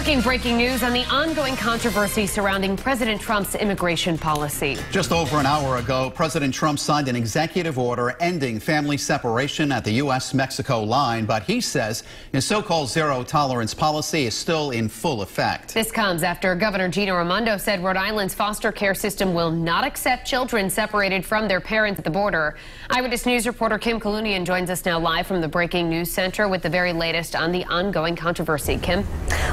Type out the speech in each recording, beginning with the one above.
Talking breaking news on the ongoing controversy surrounding President Trump's immigration policy. Just over an hour ago, President Trump signed an executive order ending family separation at the U.S.-Mexico line, but he says his so-called zero-tolerance policy is still in full effect. This comes after Governor Gina Raimondo said Rhode Island's foster care system will not accept children separated from their parents at the border. Eyewitness News reporter Kim Kalunian joins us now live from the Breaking News Center with the very latest on the ongoing controversy. Kim?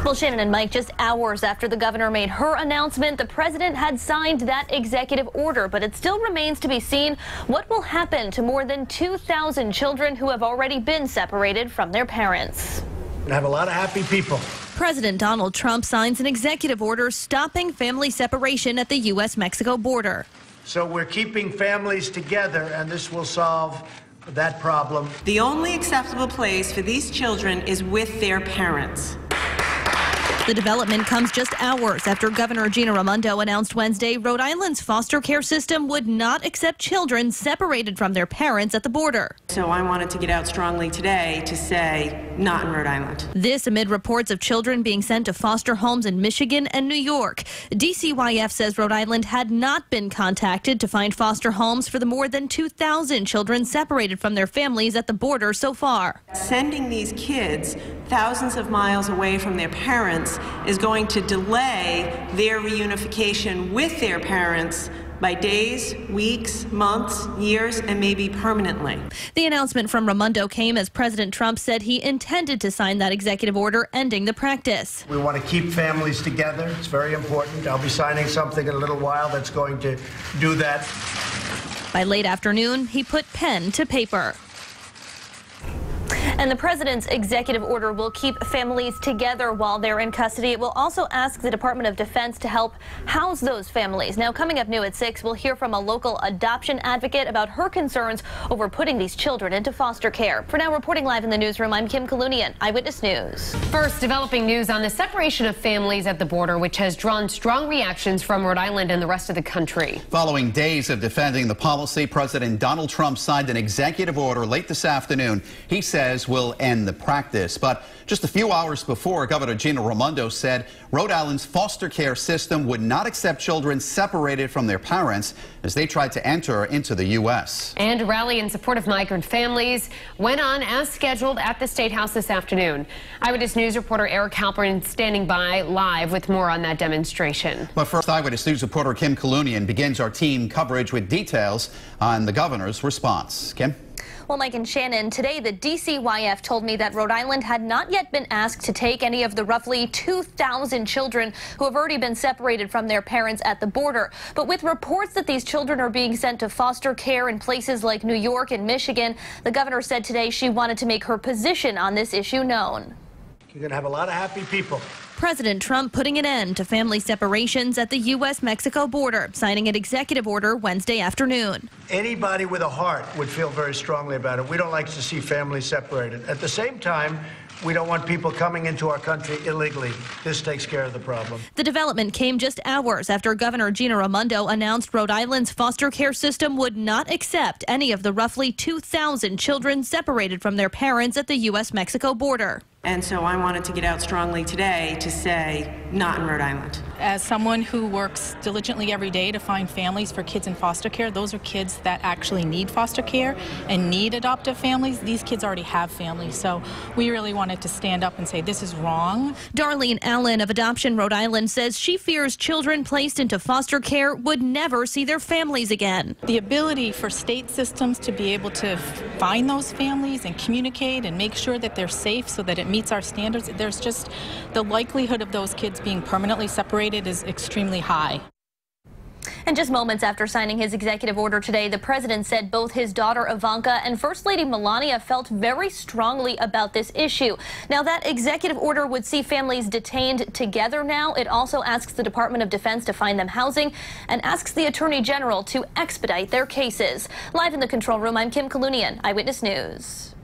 Well, Shannon and Mike, just hours after the governor made her announcement, the president had signed that executive order, but it still remains to be seen what will happen to more than 2,000 children who have already been separated from their parents. I have a lot of happy people. President Donald Trump signs an executive order stopping family separation at the U.S.-Mexico border. So we're keeping families together, and this will solve that problem. The only acceptable place for these children is with their parents. The development comes just hours after Governor Gina Raimondo announced Wednesday Rhode Island's foster care system would not accept children separated from their parents at the border. So I wanted to get out strongly today to say, not in Rhode Island. This amid reports of children being sent to foster homes in Michigan and New York. DCYF says Rhode Island had not been contacted to find foster homes for the more than 2,000 children separated from their families at the border so far. Sending these kids thousands of miles away from their parents is going to delay their reunification with their parents by days, weeks, months, years, and maybe permanently. The announcement from Raimondo came as President Trump said he intended to sign that executive order ending the practice. We want to keep families together. It's very important. I'll be signing something in a little while that's going to do that. By late afternoon, he put pen to paper. And the president's executive order will keep families together while they're in custody. It will also ask the Department of Defense to help house those families. Now, coming up new at 6, we'll hear from a local adoption advocate about her concerns over putting these children into foster care. For now, reporting live in the newsroom, I'm Kim Kalunian, Eyewitness News. First, developing news on the separation of families at the border, which has drawn strong reactions from Rhode Island and the rest of the country. Following days of defending the policy, President Donald Trump signed an executive order late this afternoon. He says will end the practice. But just a few hours before, Governor Gina Raimondo said Rhode Island's foster care system would not accept children separated from their parents as they tried to enter into the U.S. And a rally in support of migrant families went on as scheduled at the State House this afternoon. Eyewitness News reporter Eric Halpern standing by live with more on that demonstration. But first, Eyewitness News reporter Kim Kalunian begins our team coverage with details on the governor's response. Kim? Well, Mike and Shannon, today the DCYF told me that Rhode Island had not yet been asked to take any of the roughly 2,000 children who have already been separated from their parents at the border. But with reports that these children are being sent to foster care in places like New York and Michigan, the governor said today she wanted to make her position on this issue known. You're going to have a lot of happy people. President Trump putting an end to family separations at the U.S.-Mexico border, signing an executive order Wednesday afternoon. Anybody with a heart would feel very strongly about it. We don't like to see families separated. At the same time, we don't want people coming into our country illegally. This takes care of the problem. The development came just hours after Governor Gina Raimondo announced Rhode Island's foster care system would not accept any of the roughly 2,000 children separated from their parents at the U.S.-Mexico border. And so I wanted to get out strongly today to say, not in Rhode Island. As someone who works diligently every day to find families for kids in foster care, those are kids that actually need foster care and need adoptive families. These kids already have families, so we really wanted to stand up and say this is wrong. Darlene Allen of Adoption Rhode Island says she fears children placed into foster care would never see their families again. The ability for state systems to be able to find those families and communicate and make sure that they're safe so that it meets our standards, there's just the likelihood of those kids being permanently separated is extremely high. And just moments after signing his executive order today, the president said both his daughter Ivanka and First Lady Melania felt very strongly about this issue. Now, that executive order would see families detained together now. It also asks the Department of Defense to find them housing and asks the Attorney General to expedite their cases. Live in the control room, I'm Kim Kalunian, Eyewitness News.